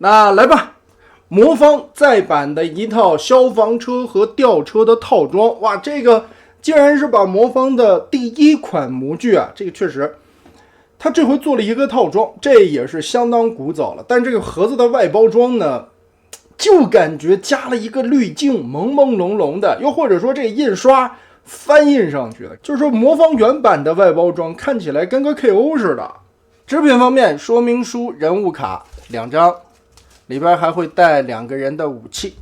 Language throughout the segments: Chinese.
那来吧，魔方再版的一套消防车和吊车的套装，哇，这个竟然是把魔方的第一款模具啊，这个确实，它这回做了一个套装，这也是相当古早了。但这个盒子的外包装呢，就感觉加了一个滤镜，朦朦胧胧的，又或者说这个印刷翻印上去的，就是说魔方原版的外包装看起来跟个 KO 似的。制品方面，说明书、人物卡2张，里边还会带2个人的武器，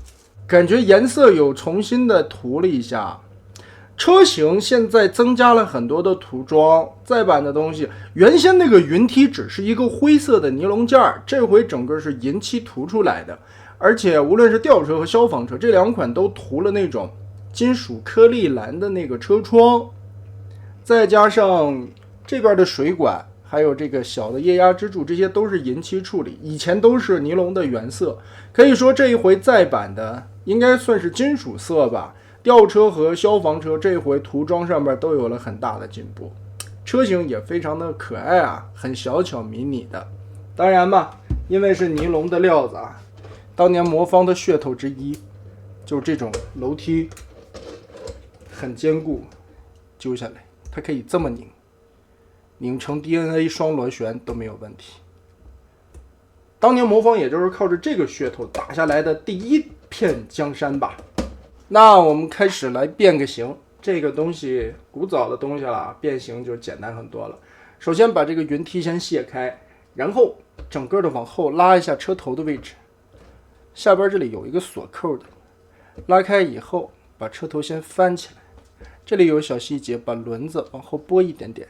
感觉颜色有重新的涂了一下。车型现在增加了很多的涂装，再版的东西，原先那个云梯只是一个灰色的尼龙件，这回整个是银漆涂出来的，而且无论是吊车和消防车这2款都涂了那种金属颗粒蓝的那个车窗，再加上这边的水管，还有这个小的液压支柱，这些都是银漆处理，以前都是尼龙的原色，可以说这一回再版的应该算是金属色吧。吊车和消防车这回涂装上面都有了很大的进步，车型也非常的可爱啊，很小巧迷你的。当然嘛，因为是尼龙的料子啊，当年魔方的噱头之一就是这种楼梯很坚固，揪下来它可以这么拧，拧成 DNA 双螺旋都没有问题。当年魔方也就是靠着这个噱头打下来的第一片江山吧。那我们开始来变个形，这个东西古早的东西了，变形就简单很多了。首先把这个云梯先卸开，然后整个的往后拉一下车头的位置，下边这里有一个锁扣的，拉开以后把车头先翻起来，这里有小细节，把轮子往后拨一点点，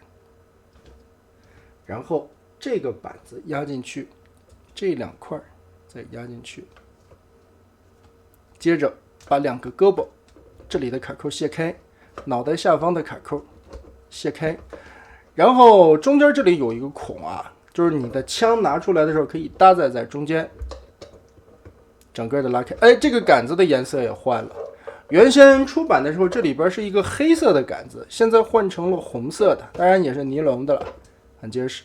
然后这个板子压进去，这2块再压进去，接着把2个胳膊这里的卡扣卸开，脑袋下方的卡扣卸开，然后中间这里有一个孔啊，就是你的枪拿出来的时候可以搭载在中间，整个的拉开。哎，这个杆子的颜色也换了，原先出版的时候这里边是一个黑色的杆子，现在换成了红色的，当然也是尼龙的了，很结实。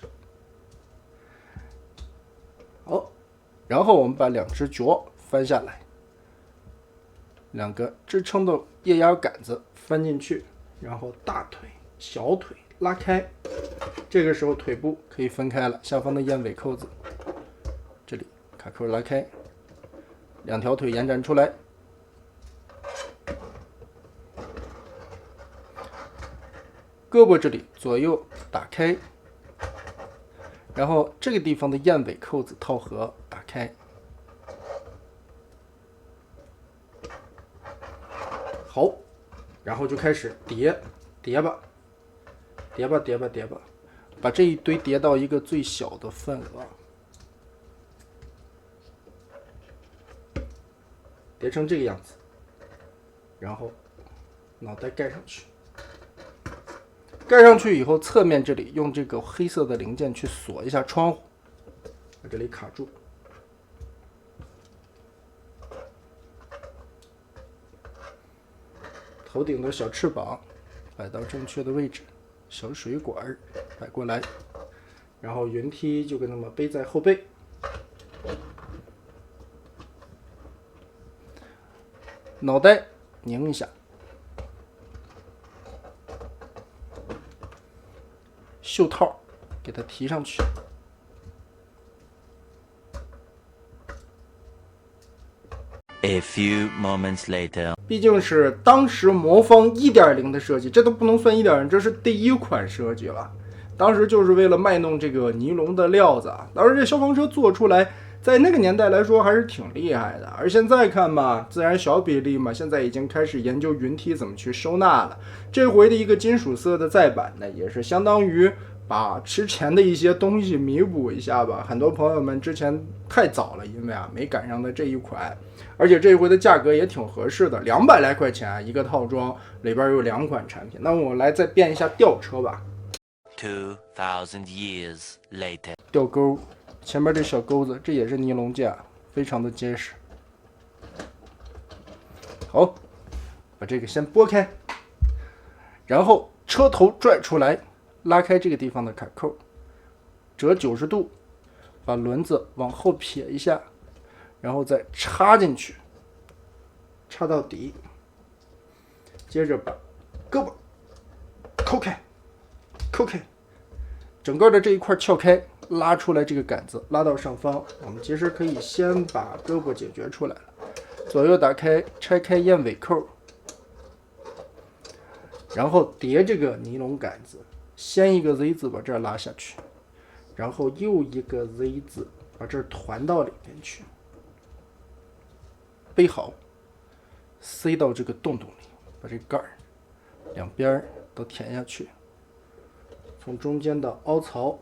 好，然后我们把2只脚翻下来，2个支撑的液压杆子翻进去，然后大腿、小腿拉开，这个时候腿部可以分开了，下方的燕尾扣子，这里卡扣拉开，2条腿延展出来，胳膊这里左右打开，然后这个地方的燕尾扣子套合打开，好，然后就开始叠吧，把这一堆叠到一个最小的份额，叠成这个样子，然后脑袋盖上去，盖上去以后，侧面这里用这个黑色的零件去锁一下窗户，把这里卡住。头顶的小翅膀摆到正确的位置，小水管摆过来，然后云梯就跟那么背在后背，脑袋拧一下，袖套给它提上去，A few moments later， 毕竟是当时魔方 1.0 的设计，这都不能算 1.0， 这是第一款设计了。当时就是为了卖弄这个尼龙的料子啊。当时这消防车做出来，在那个年代来说还是挺厉害的。而现在看嘛，自然小比例嘛，现在已经开始研究云梯怎么去收纳了。这回的一个金属色的再版呢，也是相当于把之前的一些东西弥补一下吧。很多朋友们之前太早了，因为没赶上的这一款，而且这一回的价格也挺合适的，200来块钱一个套装，里边有2款产品。那我来再变一下吊车吧。2000 years later， 吊钩前面这小钩子，这也是尼龙架，非常的结实。好，把这个先拨开，然后车头拽出来，拉开这个地方的卡扣，折90度，把轮子往后撇一下，然后再插进去，插到底，接着把胳膊抠开，整个的这一块撬开，拉出来这个杆子，拉到上方。我们其实可以先把胳膊解决出来了，左右打开，拆开燕尾扣，然后叠这个尼龙杆子，先一个 Z 字把这儿拉下去，然后又一个 Z 字把这儿团到里面去，背好，塞到这个洞洞里，把这盖儿两边都填下去，从中间的凹槽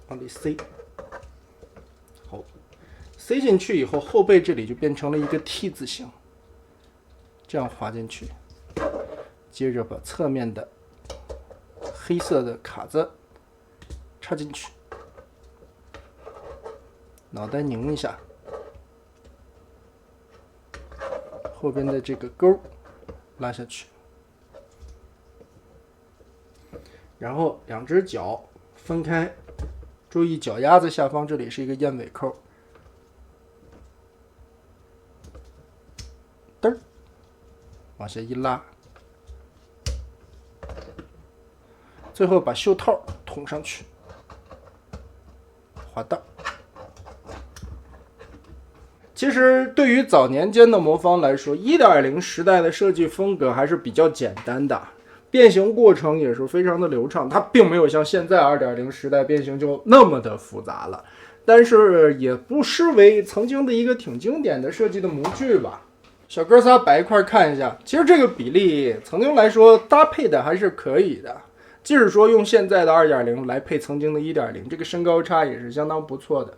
往里塞。好，塞进去以后，后背这里就变成了一个 T 字形，这样滑进去。接着把侧面的黑色的卡子插进去，脑袋拧一下，后边的这个钩拉下去，然后两只脚分开，注意脚丫子下方这里是一个燕尾扣，嘚儿往下一拉，最后把袖套捅上去，滑荡。其实对于早年间的魔方来说， 1.0 时代的设计风格还是比较简单的，变形过程也是非常的流畅，它并没有像现在 2.0 时代变形就那么的复杂了，但是也不失为曾经的一个挺经典的设计的模具吧。小哥仨摆一块看一下，其实这个比例曾经来说搭配的还是可以的，即使说用现在的 2.0 来配曾经的 1.0， 这个身高差也是相当不错的。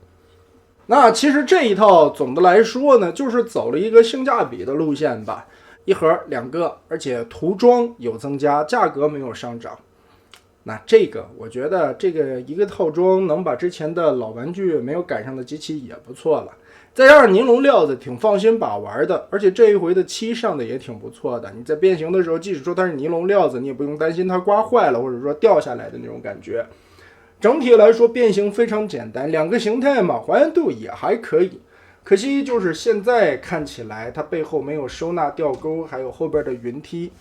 那其实这一套总的来说呢，就是走了一个性价比的路线吧，一盒2个，而且涂装有增加，价格没有上涨。那这个我觉得这个一个套装能把之前的老玩具没有赶上的机器也不错了，再加上尼龙料子挺放心把玩的，而且这一回的漆上的也挺不错的，你在变形的时候即使说它是尼龙料子，你也不用担心它刮坏了或者说掉下来的那种感觉。整体来说变形非常简单，2个形态嘛，还原度也还可以，可惜就是现在看起来它背后没有收纳吊钩，还有后边的云梯，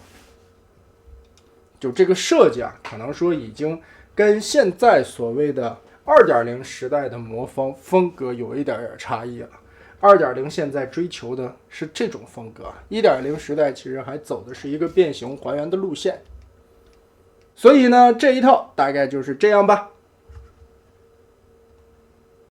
就这个设计啊，可能说已经跟现在所谓的 2.0 时代的魔方风格有一点差异了。2.0 现在追求的是这种风格， 1.0 时代其实还走的是一个变形还原的路线。所以呢，这一套大概就是这样吧。